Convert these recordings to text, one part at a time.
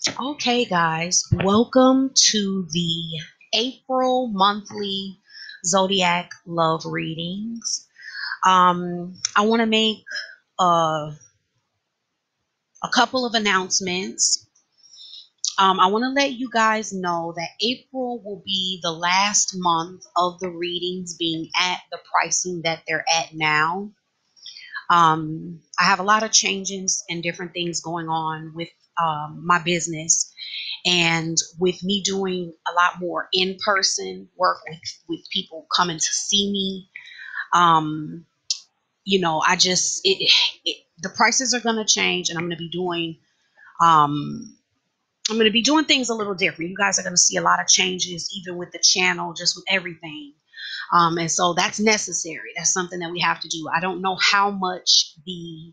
Okay, guys, welcome to the April monthly zodiac love readings. I want to make a couple of announcements. I want to let you guys know that April will be the last month of the readings being at the pricing that they're at now. I have a lot of changes and different things going on with my business. And with me doing a lot more in-person work with people coming to see me, um, the prices are going to change, and um, I'm going to be doing things a little different. You guys are going to see a lot of changes, even with the channel, just with everything. And so that's necessary. That's something that we have to do. I don't know how much the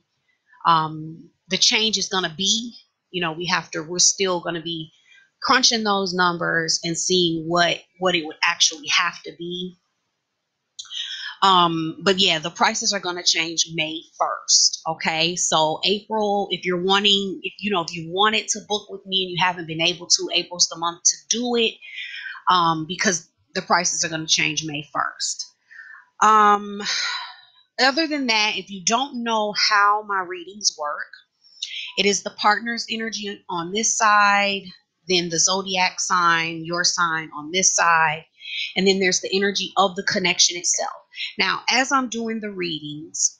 change is going to be. We're still going to be crunching those numbers and seeing what it would actually have to be. But yeah, the prices are going to change May 1st. Okay. So April, if you wanted to book with me and you haven't been able to, April's the month to do it. Because the prices are going to change May 1st. Um, Other than that, if you don't know how my readings work, it is the partner's energy on this side, then the zodiac sign, your sign on this side, and then there's the energy of the connection itself. Now, as I'm doing the readings,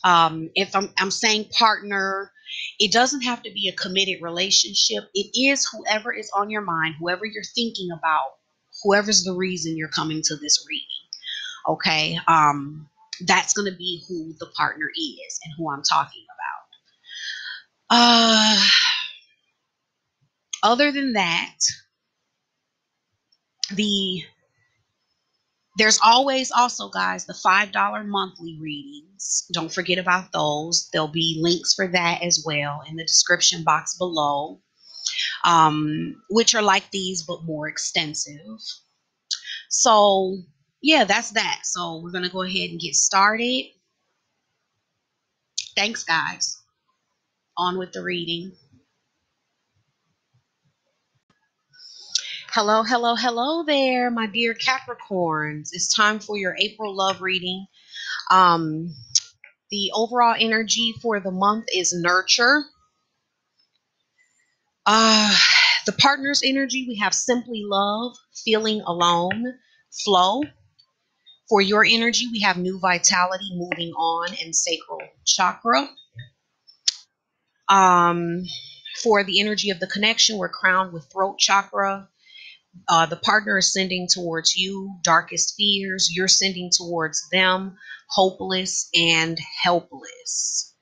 if I'm saying partner, it doesn't have to be a committed relationship. It is whoever is on your mind, whoever you're thinking about, whoever's the reason you're coming to this reading. Okay. That's going to be who the partner is and who I'm talking about. Other than that, the there's always also, guys, the $5 monthly readings. Don't forget about those. There'll be links for that as well in the description box below, which are like these but more extensive. So yeah, that's that. So we're gonna go ahead and get started. Thanks, guys. On with the reading. Hello, hello, hello there, my dear Capricorns. It's time for your April love reading. Um, the overall energy for the month is nurture. Uh, the partner's energy, we have simply love, feeling alone, flow. For your energy, we have new vitality, moving on, and sacral chakra. Um, for the energy of the connection, we're crowned with throat chakra. The partner is sending towards you, darkest fears. You're sending towards them, hopeless and helpless.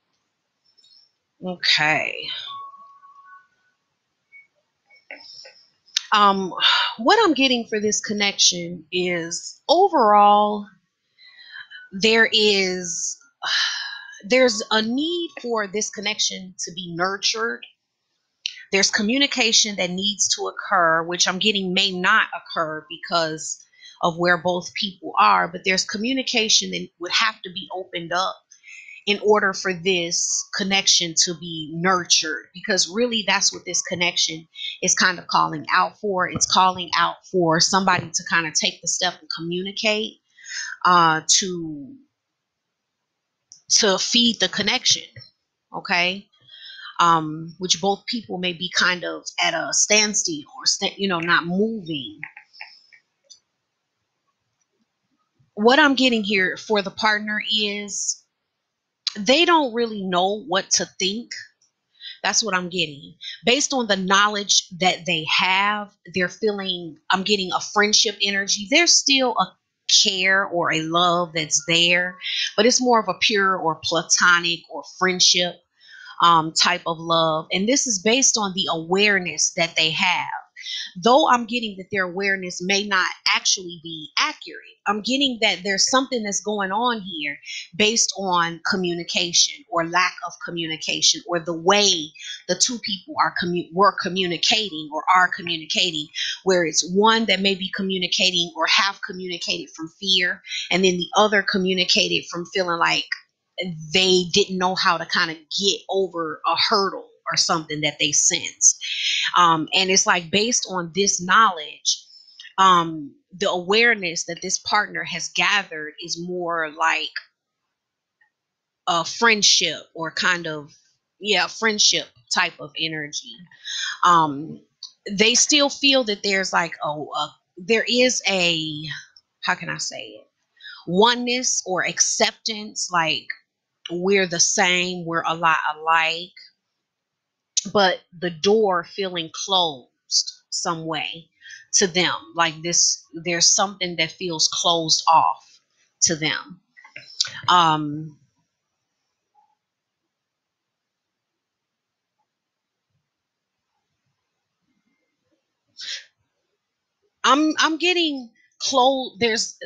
Okay. Um, what I'm getting for this connection is overall there is there's a need for this connection to be nurtured. There's communication that needs to occur, which I'm getting may not occur because of where both people are, but there's communication that would have to be opened up in order for this connection to be nurtured, because really that's what this connection is kind of calling out for. It's calling out for somebody to kind of take the step and communicate, to feed the connection. Okay. Which both people may be kind of at a standstill or not moving. What I'm getting here for the partner is they don't really know what to think. That's what I'm getting. Based on the knowledge that they have, they're feeling, I'm getting a friendship energy. There's still a care or a love that's there, but it's more of a pure or platonic or friendship type of love. And this is based on the awareness that they have. Though I'm getting that their awareness may not actually be accurate, I'm getting that there's something that's going on here based on communication or lack of communication, or the way the two people were communicating or are communicating, where it's one that may be communicating or have communicated from fear, and then the other communicated from feeling like they didn't know how to kind of get over a hurdle or something that they sense. And it's like based on this knowledge, the awareness that this partner has gathered is more like a friendship or kind of, yeah, friendship type of energy. um they still feel that there's like there is a, how can I say it, oneness or acceptance, like we're the same, we're a lot alike, but the door feeling closed some way to them, like this, there's something that feels closed off to them. um I'm getting closed, there's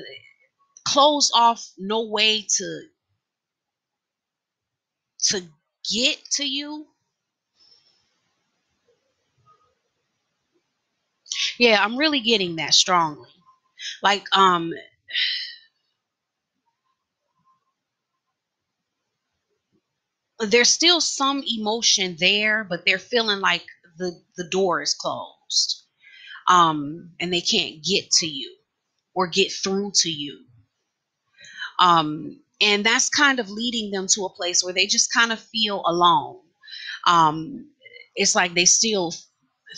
closed off, no way to get to you. Yeah, I'm really getting that strongly. Like there's still some emotion there, but they're feeling like the door is closed. And they can't get to you or get through to you. And that's kind of leading them to a place where they just kind of feel alone. um it's like they still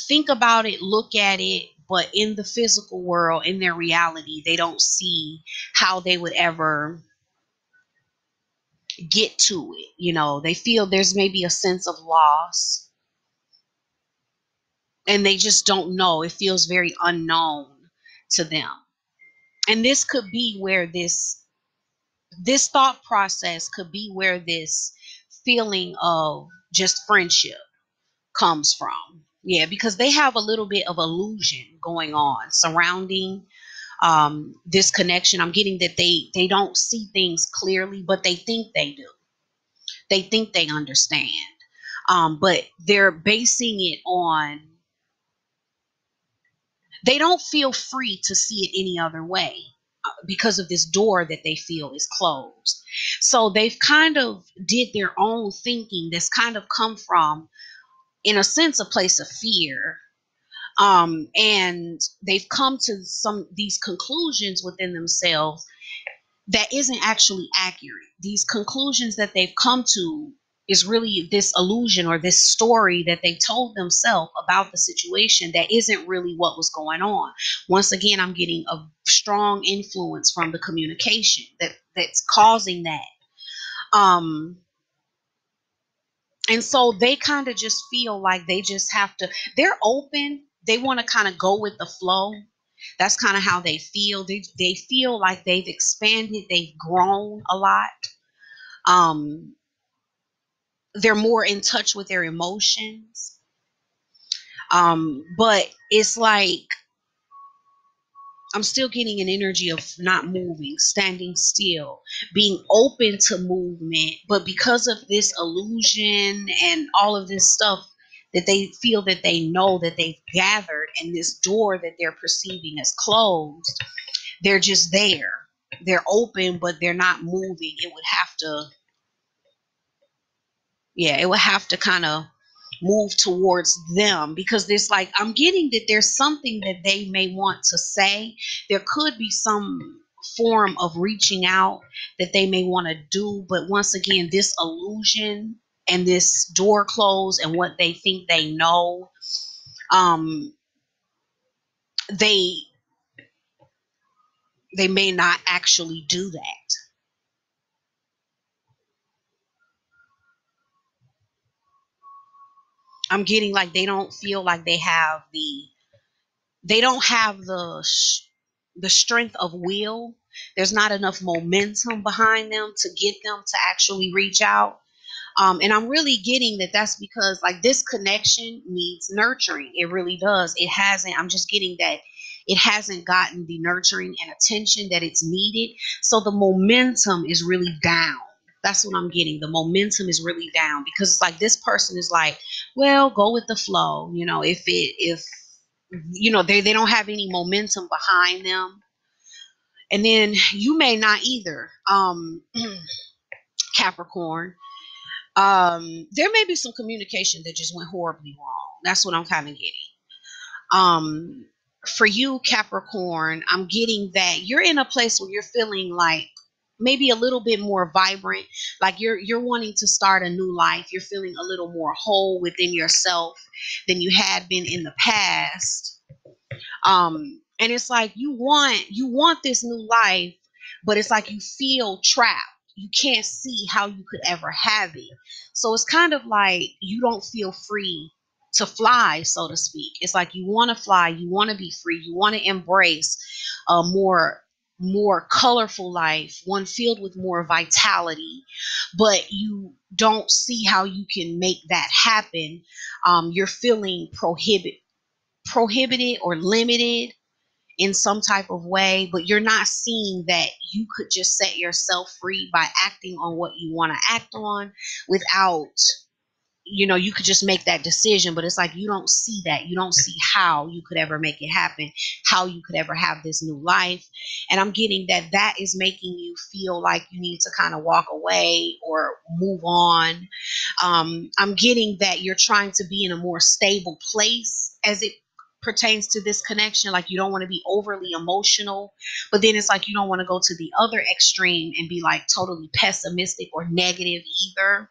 think about it, look at it, but in the physical world, in their reality, they don't see how they would ever get to it. They feel there's maybe a sense of loss, and they just don't know. It feels very unknown to them. And this could be where this thought process could be where this feeling of just friendship comes from. Yeah, because they have a little bit of illusion going on surrounding this connection. I'm getting that they don't see things clearly, but they think they do. They think they understand, but they're basing it on, they don't feel free to see it any other way because of this door that they feel is closed. So they've kind of did their own thinking that's kind of come from, in a sense, a place of fear. And they've come to some these conclusions within themselves that isn't actually accurate. These conclusions that they've come to is really this illusion or this story that they told themselves about the situation that isn't really what was going on. Once again, I'm getting a strong influence from the communication that's causing that. Um, and so they kind of just feel like they just have to, they're open. They want to kind of go with the flow. That's kind of how they feel. They feel like they've expanded, they've grown a lot. Um, they're more in touch with their emotions. But it's like I'm still getting an energy of not moving, standing still, being open to movement. But because of this illusion and all of this stuff that they feel that they know that they've gathered, and this door that they're perceiving as closed, they're just there. They're open, but they're not moving. It would have to, yeah, it would have to kind of move towards them, because there's like, I'm getting that there's something that they may want to say. There could be some form of reaching out that they may want to do, but once again, this illusion and this door closed and what they think they know, um they they may not actually do that. I'm getting like they don't feel like they don't have the strength of will. There's not enough momentum behind them to get them to actually reach out. And I'm really getting that that's because like this connection needs nurturing. It really does. It hasn't. I'm just getting that it hasn't gotten the nurturing and attention that it's needed. So the momentum is really down. That's what I'm getting. The momentum is really down because it's like this person is like, well, go with the flow. If they don't have any momentum behind them, and then you may not either, Capricorn. There may be some communication that just went horribly wrong. That's what I'm kind of getting. Um, for you, Capricorn, I'm getting that you're in a place where you're feeling like maybe a little bit more vibrant, like you're wanting to start a new life. You're feeling a little more whole within yourself than you had been in the past. And it's like you want this new life, but it's like you feel trapped. You can't see how you could ever have it. So it's kind of like you don't feel free to fly, so to speak. It's like you want to fly, you want to be free, you want to embrace a more colorful life, one filled with more vitality, but you don't see how you can make that happen. You're feeling prohibited or limited in some type of way, but you're not seeing that you could just set yourself free by acting on what you want to act on without, you could just make that decision. But it's like you don't see that. You don't see how you could ever make it happen, how you could ever have this new life. And I'm getting that that is making you feel like you need to kind of walk away or move on. I'm getting that you're trying to be in a more stable place as it pertains to this connection. Like you don't want to be overly emotional, but then it's like you don't want to go to the other extreme and be like totally pessimistic or negative either.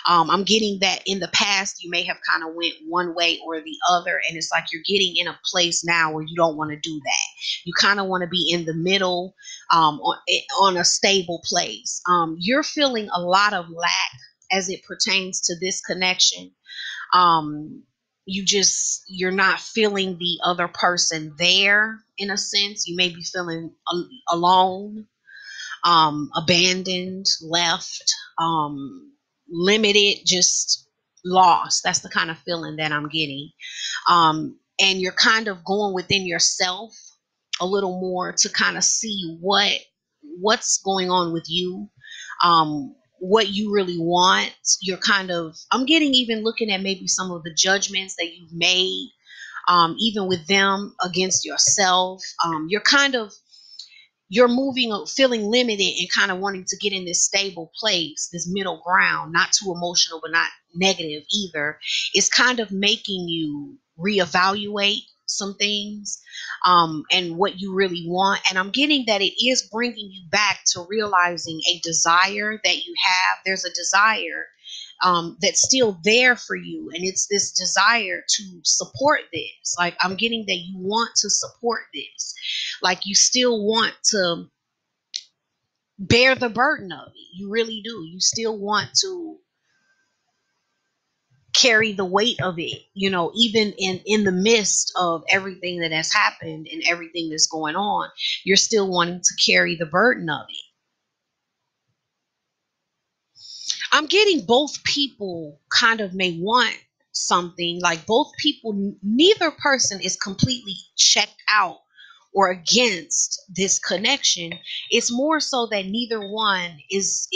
I'm getting that in the past you may have kind of went one way or the other, and it's like you're getting in a place now where you don't want to do that. You kind of want to be in the middle, on a stable place. You're feeling a lot of lack as it pertains to this connection. um you're not feeling the other person there. In a sense, you may be feeling alone, abandoned, left, limited, just lost. That's the kind of feeling that I'm getting. And you're kind of going within yourself a little more to kind of see what's going on with you, what you really want. You're kind of, I'm getting, even looking at maybe some of the judgments that you've made, even with them against yourself. You're moving, feeling limited and kind of wanting to get in this stable place, this middle ground, not too emotional but not negative either. It's kind of making you reevaluate some things, and what you really want. And I'm getting that it is bringing you back to realizing a desire that you have. There's a desire, that's still there for you, and it's this desire to support this. Like I'm getting that you want to support this, like you still want to bear the burden of it. You really do. You still want to carry the weight of it, even in the midst of everything that has happened and everything that's going on. You're still wanting to carry the burden of it. I'm getting both people kind of may want something, like both people, neither person is completely checked out or against this connection. It's more so that neither one is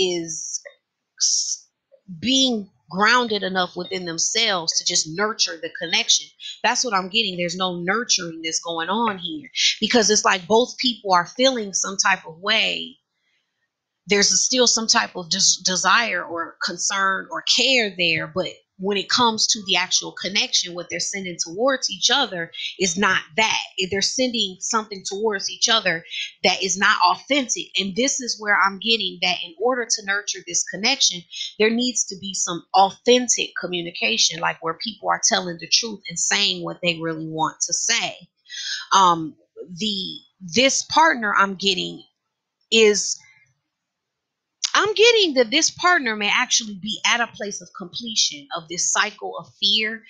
being grounded enough within themselves to just nurture the connection. That's what I'm getting. There's no nurturing that's going on here, because it's like both people are feeling some type of way. There's still some type of desire or concern or care there, but when it comes to the actual connection, what they're sending towards each other is not that. They're sending something towards each other that is not authentic. And this is where I'm getting that in order to nurture this connection, there needs to be some authentic communication, like where people are telling the truth and saying what they really want to say. um the This partner I'm getting is, I'm getting that this partner may actually be at a place of completion of this cycle of fear.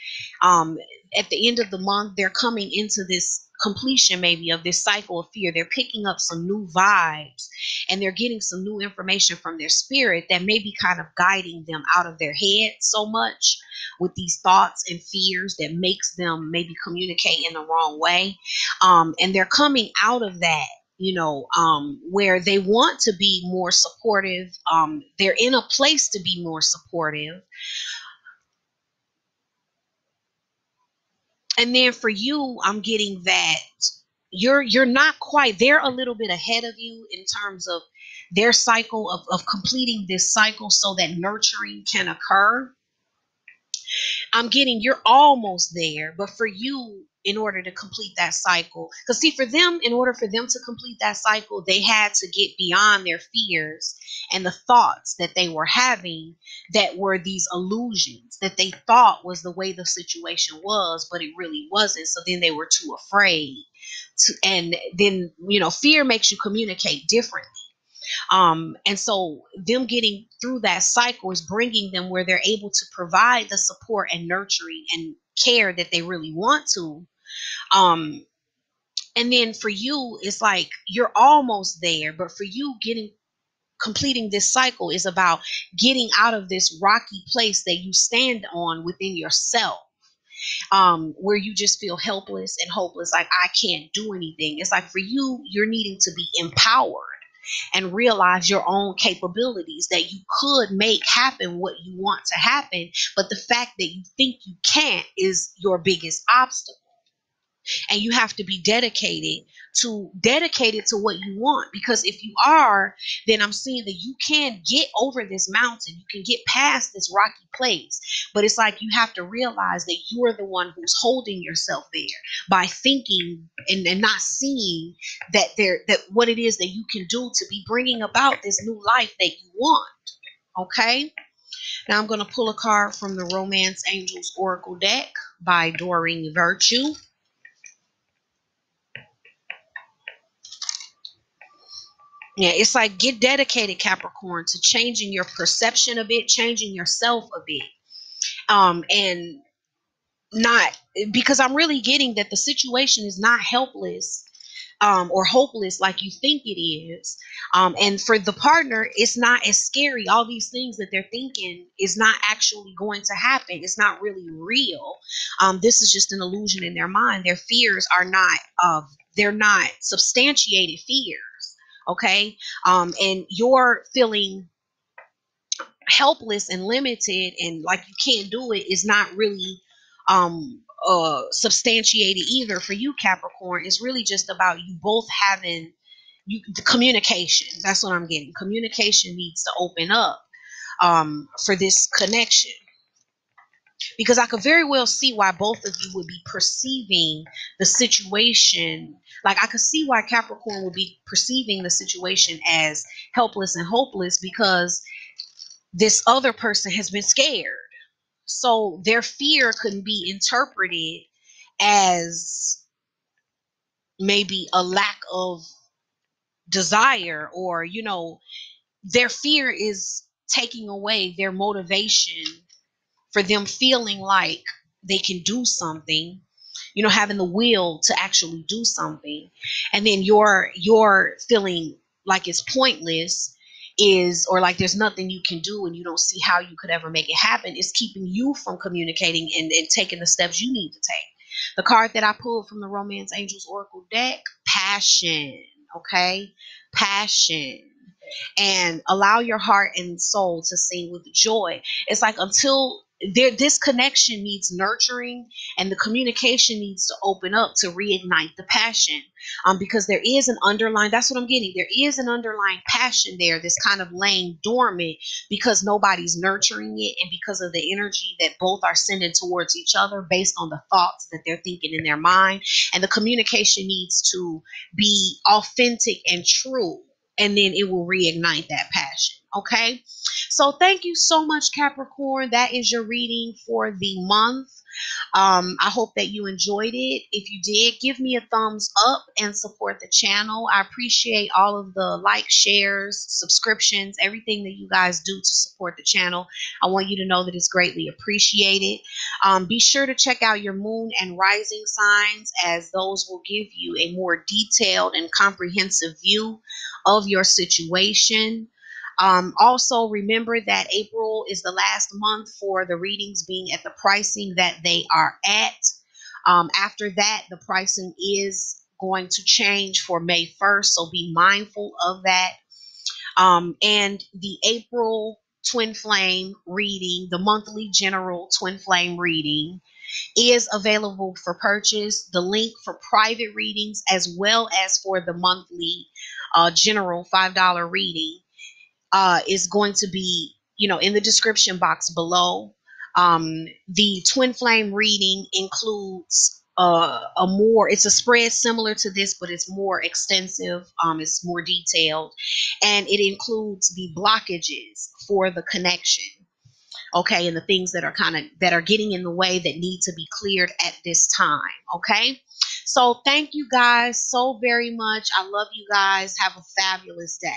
Um, at the end of the month, they're coming into this completion, maybe, of this cycle of fear. They're picking up some new vibes, and they're getting some new information from their spirit that may be kind of guiding them out of their head so much with these thoughts and fears that makes them maybe communicate in the wrong way. And they're coming out of that, where they want to be more supportive. They're in a place to be more supportive. And then for you, I'm getting that you're not quite, they're a little bit ahead of you in terms of their cycle of completing this cycle so that nurturing can occur. I'm getting you're almost there, but for you, in order to complete that cycle, because see, for them, in order for them to complete that cycle, they had to get beyond their fears and the thoughts that they were having that were these illusions that they thought was the way the situation was, but it really wasn't. So then they were too afraid to, and then, fear makes you communicate differently. And so them getting through that cycle is bringing them where they're able to provide the support and nurturing and care that they really want to. Um, and then for you, it's like you're almost there, but for you, getting completing this cycle is about getting out of this rocky place that you stand on within yourself, where you just feel helpless and hopeless, like I can't do anything. It's like for you, you're needing to be empowered and realize your own capabilities, that you could make happen what you want to happen, but the fact that you think you can't is your biggest obstacle. And you have to be dedicated to what you want, because if you are, then I'm seeing that you can get over this mountain, you can get past this rocky place, but it's like you have to realize that you're the one who's holding yourself there by thinking and not seeing that what it is that you can do to be bringing about this new life that you want. Okay, now I'm going to pull a card from the Romance Angels Oracle deck by Doreen Virtue. Yeah, it's like get dedicated, Capricorn, to changing your perception a bit, changing yourself a bit. And not because I'm really getting that the situation is not helpless or hopeless like you think it is. And for the partner, it's not as scary. All these things that they're thinking is not actually going to happen. It's not really real. This is just an illusion in their mind. Their fears are not, they're not substantiated fears. Okay. And you're feeling helpless and limited and like you can't do it is not really substantiated either for you, Capricorn. It's really just about you both having the communication. That's what I'm getting. Communication needs to open up for this connection, because I could very well see why both of you would be perceiving the situation. Like I could see why Capricorn would be perceiving the situation as helpless and hopeless, because this other person has been scared. So their fear couldn't be interpreted as maybe a lack of desire, or, their fear is taking away their motivation for them feeling like they can do something, having the will to actually do something. And then your feeling like it's pointless is, or like there's nothing you can do and you don't see how you could ever make it happen, is keeping you from communicating and taking the steps you need to take. The card that I pulled from the Romance Angels Oracle deck, passion. Okay, passion. And allow your heart and soul to sing with joy. It's like until this connection needs nurturing and the communication needs to open up to reignite the passion, because there is an underlying, that's what I'm getting, there is an underlying passion there that's kind of laying dormant because nobody's nurturing it, and because of the energy that both are sending towards each other based on the thoughts that they're thinking in their mind. And the communication needs to be authentic and true, and then it will reignite that passion. Okay. So thank you so much, Capricorn. That is your reading for the month. I hope that you enjoyed it. If you did, give me a thumbs up and support the channel. I appreciate all of the likes, shares, subscriptions, everything that you guys do to support the channel. I want you to know that it's greatly appreciated. Be sure to check out your moon and rising signs, as those will give you a more detailed and comprehensive view of your situation. Also, remember that April is the last month for the readings being at the pricing that they are at. After that, the pricing is going to change for May 1st, so be mindful of that. And the April Twin Flame reading, the monthly general Twin Flame reading, is available for purchase. The link for private readings as well as for the monthly general $5 reading is going to be, in the description box below. The twin flame reading includes it's a spread similar to this, but it's more extensive. It's more detailed, and it includes the blockages for the connection. Okay, and the things that are getting in the way that need to be cleared at this time. Okay, so thank you guys so very much. I love you guys. Have a fabulous day.